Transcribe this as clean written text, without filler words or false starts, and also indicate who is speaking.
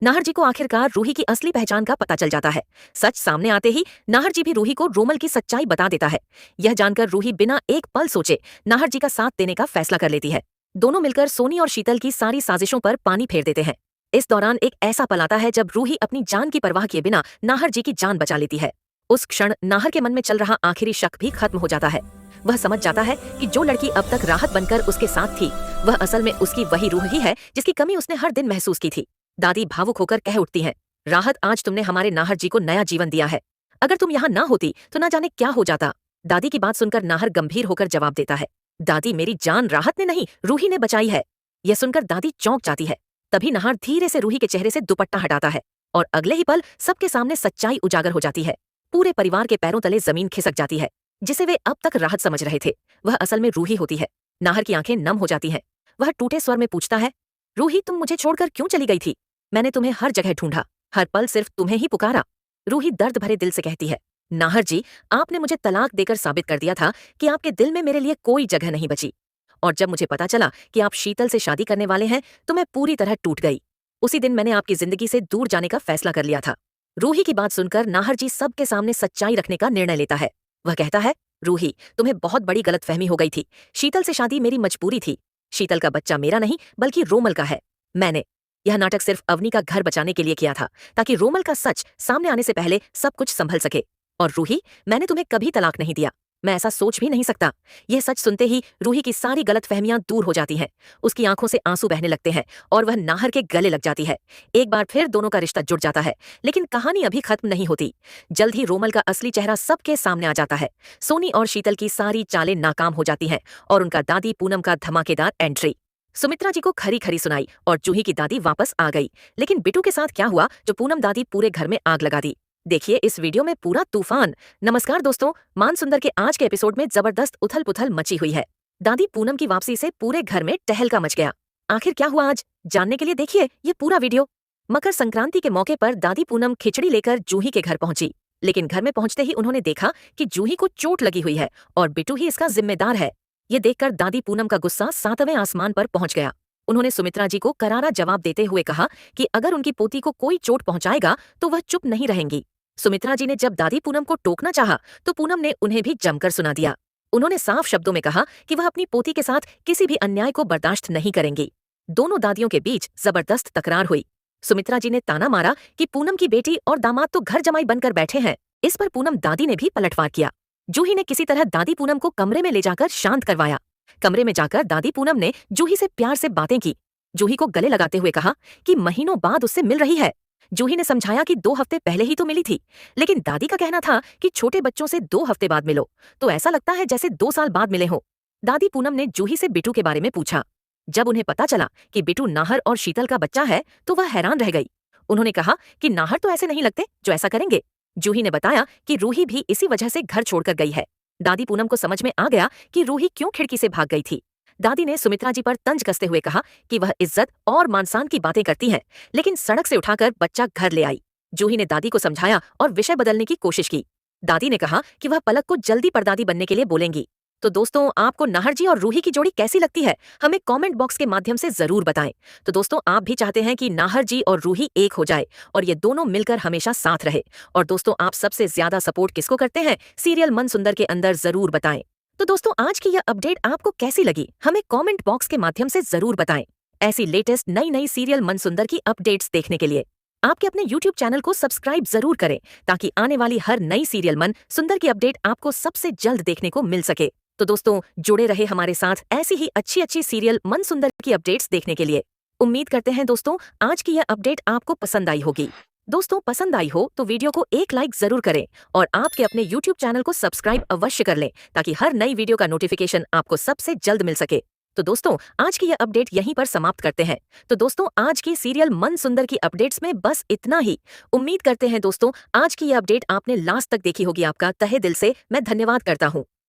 Speaker 1: नाहर जी को आखिरकार रूही की असली पहचान का पता चल जाता है। सच सामने आते ही नाहर जी भी रूही को रोमल की सच्चाई बता देता है। यह जानकर रूही बिना एक पल सोचे नाहर जी का साथ देने का फैसला कर लेती है। दोनों मिलकर सोनी और शीतल की सारी साजिशों पर पानी फेर देते हैं। इस दौरान एक ऐसा पल आता है जब रूही अपनी जान की परवाह किए बिना नाहर जी की जान बचा लेती है। उस क्षण नाहर के मन में चल रहा आखिरी शक भी खत्म हो जाता है। वह समझ जाता है कि जो लड़की अब तक राहत बनकर उसके साथ थी, वह असल में उसकी वही रूह ही है जिसकी कमी उसने हर दिन महसूस की थी। दादी भावुक होकर कह उठती हैं, राहत, आज तुमने हमारे नाहर जी को नया जीवन दिया है। अगर तुम यहाँ ना होती तो ना जाने क्या हो जाता। दादी की बात सुनकर नाहर गंभीर होकर जवाब देता है, दादी, मेरी जान राहत ने नहीं, रूही ने बचाई है। यह सुनकर दादी चौंक जाती है। तभी नाहर धीरे से रूही के चेहरे से दुपट्टा हटाता है और अगले ही पल सबके सामने सच्चाई उजागर हो जाती है। पूरे परिवार के पैरों तले जमीन खिसक जाती है। जिसे वे अब तक राहत समझ रहे थे, वह असल में रूही होती है। नाहर की आंखें नम हो जाती हैं। वह टूटे स्वर में पूछता है, रूही, तुम मुझे छोड़कर क्यों चली गई थी? मैंने तुम्हें हर जगह ढूंढा, हर पल सिर्फ तुम्हें ही पुकारा। रूही दर्द भरे दिल से कहती है, नाहर जी, आपने मुझे तलाक देकर साबित कर दिया था कि आपके दिल में मेरे लिए कोई जगह नहीं बची। और जब मुझे पता चला कि आप शीतल से शादी करने वाले हैं तो मैं पूरी तरह टूट गई। उसी दिन मैंने आपकी जिंदगी से दूर जाने का फैसला कर लिया था। रूही की बात सुनकर नाहर जी सबके सामने सच्चाई रखने का निर्णय लेता है। वह कहता है, रूही, तुम्हें बहुत बड़ी गलतफहमी हो गई थी। शीतल से शादी मेरी मजबूरी थी। शीतल का बच्चा मेरा नहीं बल्कि रोमल का है। मैंने यह नाटक सिर्फ अवनी का घर बचाने के लिए किया था, ताकि रोमल का सच सामने आने से पहले सब कुछ संभल सके। और रूही, मैंने तुम्हें कभी तलाक नहीं दिया। मैं ऐसा सोच भी नहीं सकता। यह सच सुनते ही रूही की सारी गलतफहमियां दूर हो जाती हैं। उसकी आंखों से आंसू बहने लगते हैं और वह नाहर के गले लग जाती है। एक बार फिर दोनों का रिश्ता जुड़ जाता है। लेकिन कहानी अभी खत्म नहीं होती। जल्द ही रोमल का असली चेहरा सबके सामने आ जाता है। सोनी और शीतल की सारी चालें नाकाम हो जाती हैं और उनका दादी पूनम का धमाकेदार एंट्री। सुमित्रा जी को खरी खरी सुनाई और जूही की दादी वापस आ गई। लेकिन बिटू के साथ क्या हुआ जो पूनम दादी पूरे घर में आग लगा दी? देखिए इस वीडियो में पूरा तूफान। नमस्कार दोस्तों, मान सुंदर के आज के एपिसोड में जबरदस्त उथल पुथल मची हुई है। दादी पूनम की वापसी से पूरे घर में टहलका मच गया। आखिर क्या हुआ आज, जानने के लिए देखिए ये पूरा वीडियो। मकर संक्रांति के मौके पर दादी पूनम खिचड़ी लेकर जूही के घर पहुंची। लेकिन घर में पहुंचते ही उन्होंने देखा कि जूही को चोट लगी हुई है और बिटू ही इसका जिम्मेदार है। ये देखकर दादी पूनम का गुस्सा सातवें आसमान पर पहुंच गया। उन्होंने सुमित्रा जी को करारा जवाब देते हुए कहा कि अगर उनकी पोती को कोई चोट पहुंचाएगा तो वह चुप नहीं रहेंगी। सुमित्रा जी ने जब दादी पूनम को टोकना चाहा तो पूनम ने उन्हें भी जमकर सुना दिया। उन्होंने साफ शब्दों में कहा कि वह अपनी पोती के साथ किसी भी अन्याय को बर्दाश्त नहीं करेंगी। दोनों दादियों के बीच जबरदस्त तकरार हुई। सुमित्रा जी ने ताना मारा कि पूनम की बेटी और दामाद तो घर जमाई बनकर बैठे हैं। इस पर पूनम दादी ने भी पलटवार किया। जूही ने किसी तरह दादी पूनम को कमरे में ले जाकर शांत करवाया। कमरे में जाकर दादी पूनम ने जूही से प्यार से बातें की। जूही को गले लगाते हुए कहा कि महीनों बाद उससे मिल रही है। जूही ने समझाया कि 2 हफ्ते पहले ही तो मिली थी, लेकिन दादी का कहना था कि छोटे बच्चों से 2 हफ्ते बाद मिलो तो ऐसा लगता है जैसे 2 साल बाद मिले हो। दादी पूनम ने जूही से बिटू के बारे में पूछा। जब उन्हें पता चला कि बिटू नाहर और शीतल का बच्चा है तो वह हैरान रह गई। उन्होंने कहा कि नाहर तो ऐसे नहीं लगते जो ऐसा करेंगे। जूही ने बताया कि रूही भी इसी वजह से घर छोड़कर गई है। दादी पूनम को समझ में आ गया कि रूही क्यों खिड़की से भाग गई थी। दादी ने सुमित्रा जी पर तंज कसते हुए कहा कि वह इज्जत और मानसान की बातें करती हैं, लेकिन सड़क से उठाकर बच्चा घर ले आई। जूही ने दादी को समझाया और विषय बदलने की कोशिश की। दादी ने कहा कि वह पलक को जल्दी परदादी बनने के लिए बोलेंगी। तो दोस्तों, आपको नाहर जी और रूही की जोड़ी कैसी लगती है, हमें कमेंट बॉक्स के माध्यम से जरूर बताएं। तो दोस्तों, आप भी चाहते हैं कि नाहर जी और रूही एक हो जाए और ये दोनों मिलकर हमेशा साथ रहे। और दोस्तों, आप सबसे ज्यादा सपोर्ट किसको करते हैं, सीरियल मन सुंदर के अंदर जरूर बताएं। तो दोस्तों, आज की यह अपडेट आपको कैसी लगी, हमें कमेंट बॉक्स के माध्यम से जरूर बताएं। ऐसी लेटेस्ट नई नई सीरियल मन सुंदर की अपडेट्स देखने के लिए आपके अपने YouTube चैनल को सब्सक्राइब जरूर करें, ताकि आने वाली हर नई सीरियल मन सुंदर की अपडेट आपको सबसे जल्द देखने को मिल सके। तो दोस्तों, जुड़े रहे हमारे साथ ऐसी ही अच्छी अच्छी सीरियल मन सुंदर की अपडेट्स देखने के लिए। उम्मीद करते हैं दोस्तों, आज की यह अपडेट आपको पसंद आई होगी। दोस्तों, पसंद आई हो तो वीडियो को एक लाइक जरूर करें और आपके अपने YouTube चैनल को सब्सक्राइब अवश्य कर लें, ताकि हर नई वीडियो का नोटिफिकेशन आपको सबसे जल्द मिल सके। तो दोस्तों, आज की यह अपडेट यहीं पर समाप्त करते हैं। तो दोस्तों, आज की सीरियल मन सुंदर की अपडेट्स में बस इतना ही। उम्मीद करते हैं दोस्तों, आज की यह अपडेट आपने लास्ट तक देखी होगी। आपका तहे दिल से मैं धन्यवाद करता हूँ।